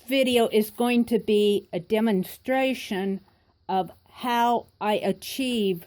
video is going to be a demonstration of how I achieve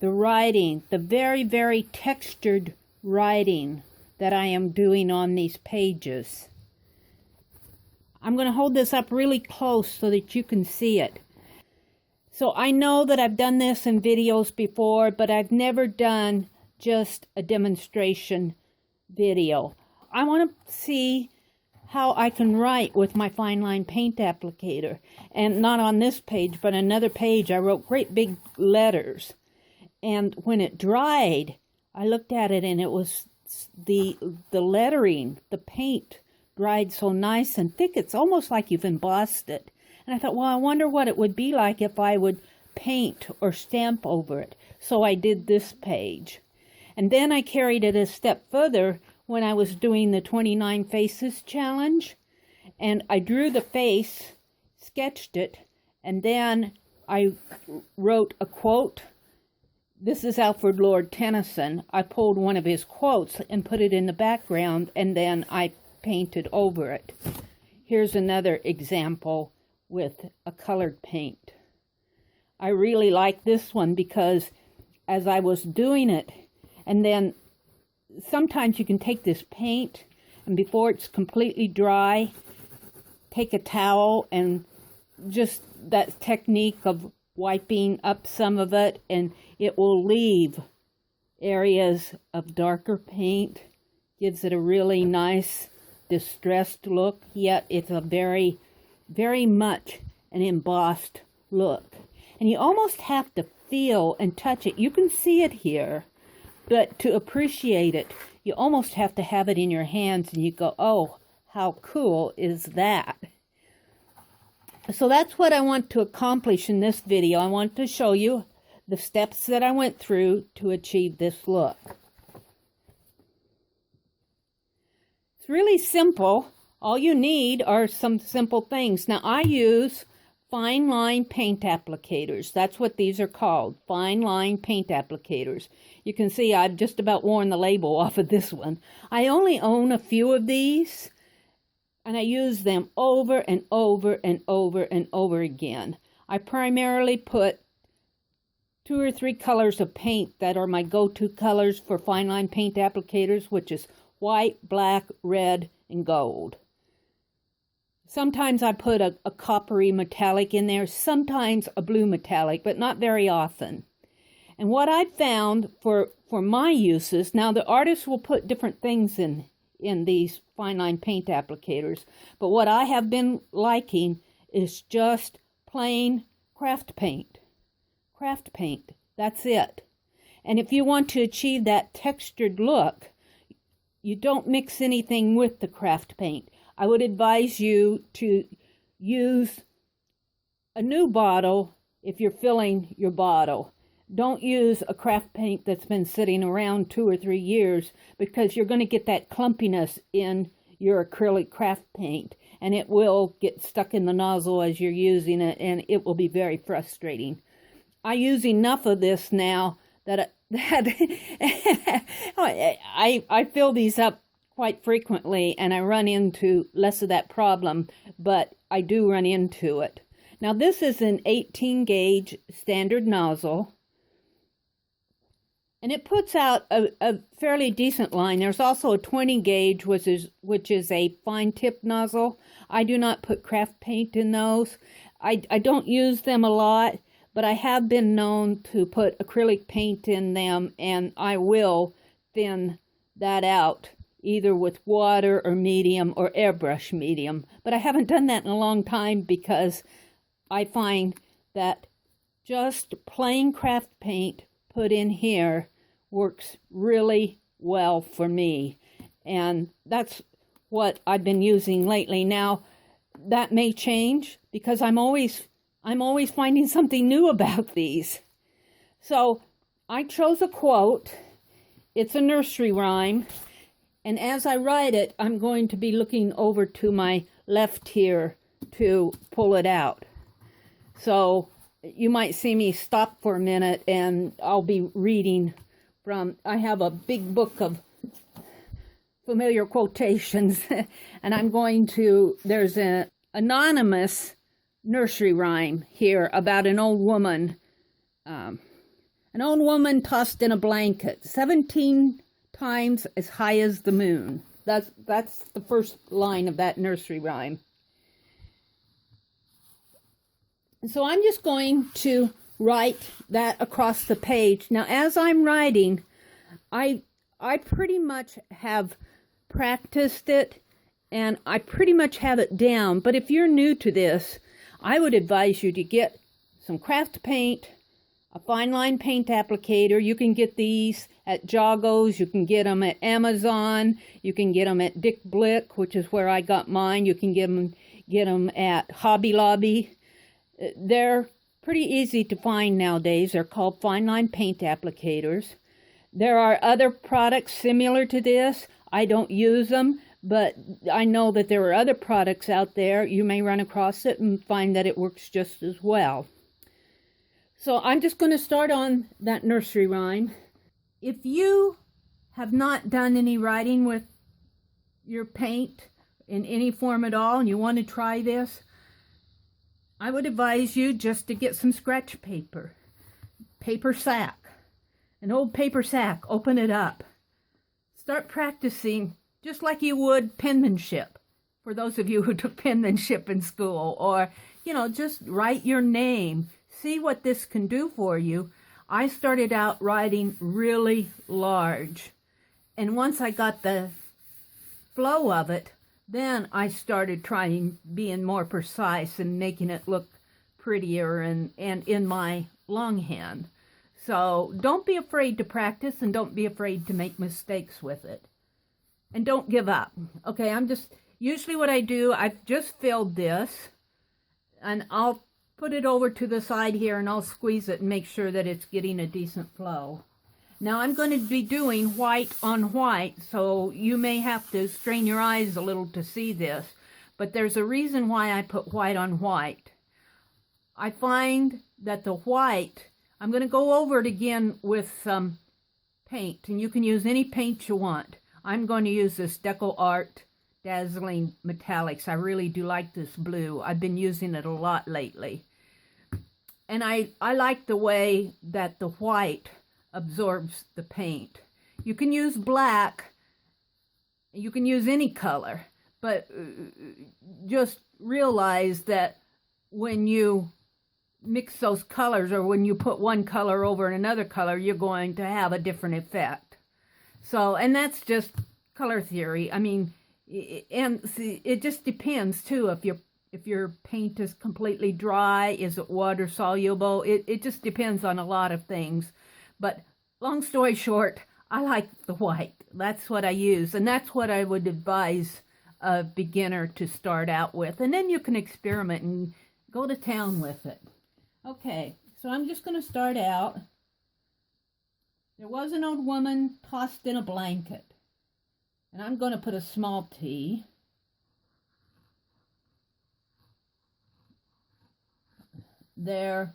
the writing, the very, very textured writing that I am doing on these pages. I'm going to hold this up really close so that you can see it. So I know that I've done this in videos before, but I've never done just a demonstration video. I want to see how I can write with my Fineline Paint Applicator. And not on this page, but another page, I wrote great big letters. And when it dried, I looked at it and it was the lettering, the paint dried so nice and thick, it's almost like you've embossed it. And I thought, well, I wonder what it would be like if I would paint or stamp over it. So I did this page. And then I carried it a step further when I was doing the 29 Faces challenge. And I drew the face, sketched it, and then I wrote a quote. This is Alfred Lord Tennyson. I pulled one of his quotes and put it in the background, and then I painted over it. Here's another example with a colored paint. I really like this one because as I was doing it, and then sometimes you can take this paint and before it's completely dry, take a towel and just that technique of wiping up some of it, and it will leave areas of darker paint. Gives it a really nice distressed look, yet it's a very, very much an embossed look. And you almost have to feel and touch it. You can see it here, but to appreciate it, you almost have to have it in your hands and you go, oh, how cool is that? So that's what I want to accomplish in this video. I want to show you the steps that I went through to achieve this look. It's really simple. All you need are some simple things. Now, I use Fineline Paint Applicators. That's what these are called, Fineline Paint Applicators. You can see I've just about worn the label off of this one. I only own a few of these, and I use them over and over and over and over again. I primarily put 2 or 3 colors of paint that are my go-to colors for Fineline Paint Applicators, which is white, black, red, and gold. Sometimes I put a coppery metallic in there, sometimes a blue metallic, but not very often. And what I've found for my uses, now the artists will put different things in these Fineline Paint Applicators, but what I have been liking is just plain craft paint. Craft paint, that's it. And if you want to achieve that textured look, you don't mix anything with the craft paint. I would advise you to use a new bottle if you're filling your bottle. Don't use a craft paint that's been sitting around 2 or 3 years, because you're going to get that clumpiness in your acrylic craft paint, and it will get stuck in the nozzle as you're using it, and it will be very frustrating. I use enough of this now that I fill these up quite frequently, and I run into less of that problem, but I do run into it. Now, this is an 18 gauge standard nozzle, and it puts out a fairly decent line. There's also a 20 gauge, which is a fine tip nozzle. I do not put craft paint in those. I don't use them a lot, but I have been known to put acrylic paint in them, and I will thin that out either with water or medium or airbrush medium. But I haven't done that in a long time because I find that just plain craft paint put in here works really well for me. And that's what I've been using lately. Now, that may change because I'm always finding something new about these. So I chose a quote. It's a nursery rhyme. And as I write it, I'm going to be looking over to my left here to pull it out. So you might see me stop for a minute and I'll be reading from, I have a big book of familiar quotations and I'm going to, there's a anonymous nursery rhyme here about an old woman. An old woman tossed in a blanket 17 times as high as the moon. That's the first line of that nursery rhyme. So I'm just going to write that across the page. Now, as I'm writing, I pretty much have practiced it, and I pretty much have it down. But if you're new to this, I would advise you to get some craft paint, a Fineline Paint Applicator. You can get these at Jogos. You can get them at Amazon. You can get them at Dick Blick, which is where I got mine. You can get them at Hobby Lobby. They're pretty easy to find nowadays. They're called Fineline Paint Applicators. There are other products similar to this. I don't use them, but I know that there are other products out there. You may run across it and find that it works just as well. So I'm just going to start on that nursery rhyme. If you have not done any writing with your paint in any form at all and you want to try this, I would advise you just to get some scratch paper, paper sack, an old paper sack, open it up. Start practicing just like you would penmanship, for those of you who took penmanship in school, or, just write your name. See what this can do for you. I started out writing really large, and once I got the flow of it, then I started trying being more precise and making it look prettier and in my longhand. So don't be afraid to practice, and don't be afraid to make mistakes with it. And don't give up. Okay, usually what I do, I've just filled this, and I'll put it over to the side here, and I'll squeeze it and make sure that it's getting a decent flow. Now I'm going to be doing white on white, so you may have to strain your eyes a little to see this, but there's a reason why I put white on white. I find that the white, I'm going to go over it again with some paint, and you can use any paint you want. I'm going to use this Deco Art Dazzling Metallics. I really do like this blue. I've been using it a lot lately. And I like the way that the white absorbs the paint. You can use black, you can use any color, but just realize that when you mix those colors, or when you put one color over another color, you're going to have a different effect. So, and that's just color theory. I mean, and see, it just depends too. If your paint is completely dry, is it water soluble? It just depends on a lot of things. But long story short, I like the white. That's what I use, and that's what I would advise a beginner to start out with. And then you can experiment and go to town with it. Okay, so I'm just going to start out. There was an old woman tossed in a blanket. And I'm going to put a small T. There.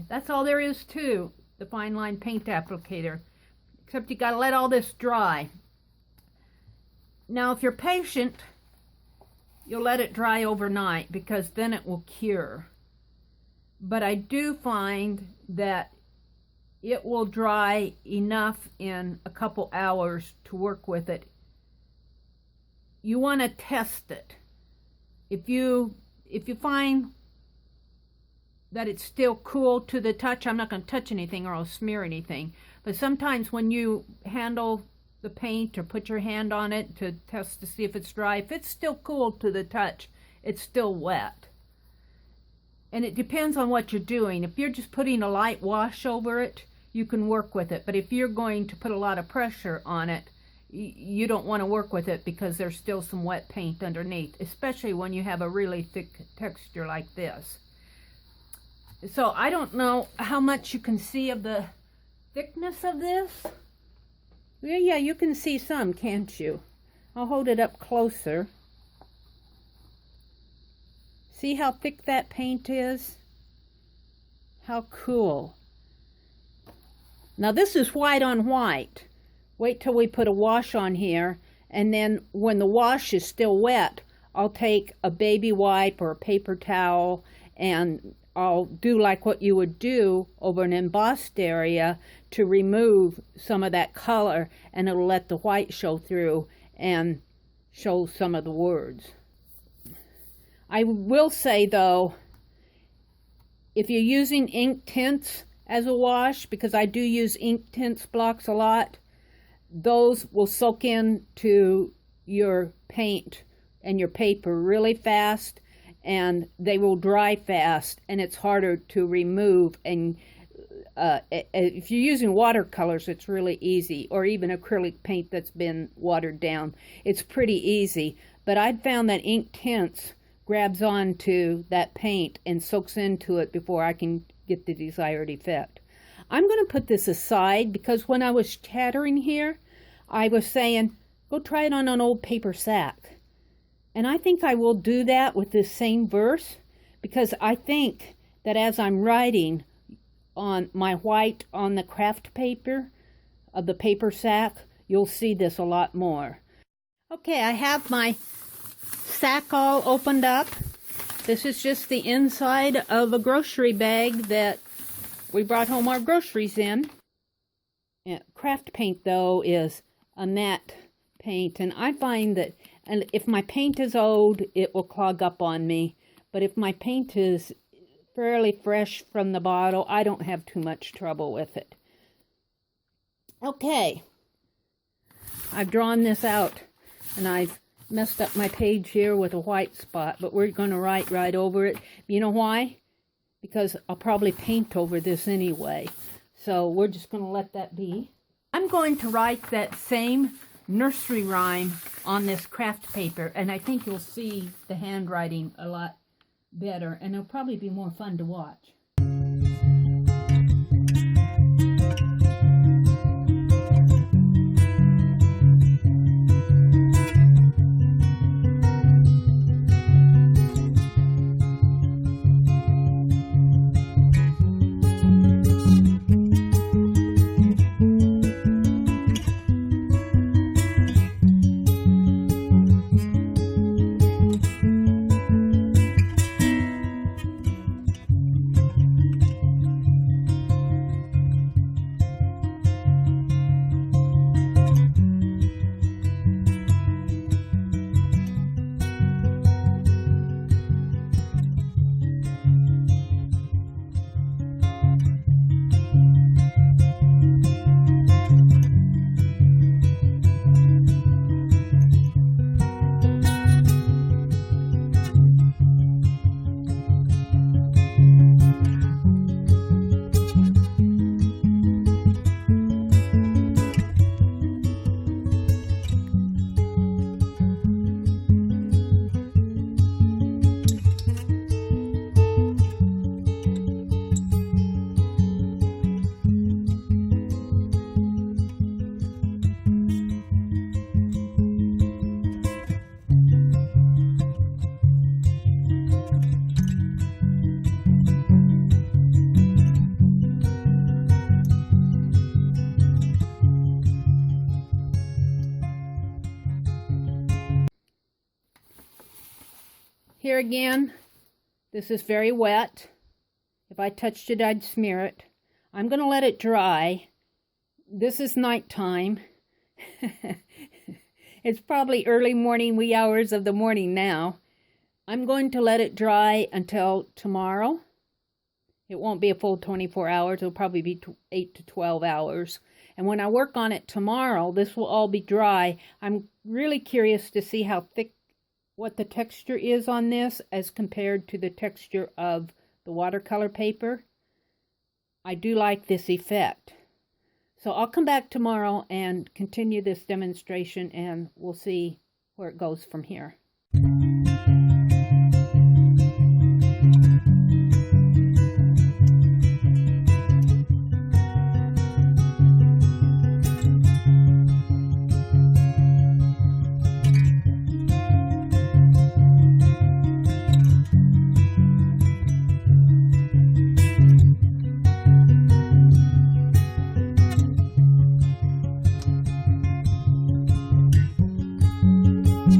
That's all there is to the Fineline Paint Applicator, except you got to let all this dry. Now, if you're patient, you'll let it dry overnight, because then it will cure. But I do find that it will dry enough in a couple hours to work with it you want to test it. If you find that it's still cool to the touch, I'm not going to touch anything or I'll smear anything. But sometimes when you handle the paint or put your hand on it to test to see if it's dry, if it's still cool to the touch, it's still wet. And it depends on what you're doing. If you're just putting a light wash over it, you can work with it. But if you're going to put a lot of pressure on it, you don't want to work with it because there's still some wet paint underneath, especially when you have a really thick texture like this. So I don't know how much you can see of the thickness of this. Yeah, you can see some, can't you? I'll hold it up closer. See how thick that paint is? How cool. Now this is white on white. Wait till we put a wash on here, and then when the wash is still wet, I'll take a baby wipe or a paper towel and I'll do like what you would do over an embossed area to remove some of that color, and it'll let the white show through and show some of the words. I will say though, if you're using ink tints as a wash, because I do use ink tints blocks a lot, those will soak into your paint and your paper really fast, and they will dry fast, and it's harder to remove. And if you're using watercolors, it's really easy, or even acrylic paint that's been watered down. It's pretty easy, but I've found that ink tints grabs onto that paint and soaks into it before I can get the desired effect. I'm going to put this aside because when I was chattering here, I was saying, go try it on an old paper sack. And I think I will do that with this same verse, because I think that as I'm writing on my white on the craft paper of the paper sack, you'll see this a lot more. Okay, I have my sack all opened up. This is just the inside of a grocery bag that we brought home our groceries in. Craft paint, though, is a matte paint, and I find that if my paint is old, it will clog up on me. But if my paint is fairly fresh from the bottle, I don't have too much trouble with it. Okay, I've drawn this out, and I've messed up my page here with a white spot, but we're going to write right over it. You know why? Because I'll probably paint over this anyway. So we're just going to let that be. I'm going to write that same nursery rhyme on this craft paper, and I think you'll see the handwriting a lot better, and it'll probably be more fun to watch. Here again, this is very wet. If I touched it, I'd smear it. I'm going to let it dry. This is nighttime. It's probably early morning, wee hours of the morning now. I'm going to let it dry until tomorrow. It won't be a full 24 hours. It'll probably be 8 to 12 hours. And when I work on it tomorrow, this will all be dry. I'm really curious to see how thick, what the texture is on this as compared to the texture of the watercolor paper. I do like this effect. So I'll come back tomorrow and continue this demonstration, and we'll see where it goes from here.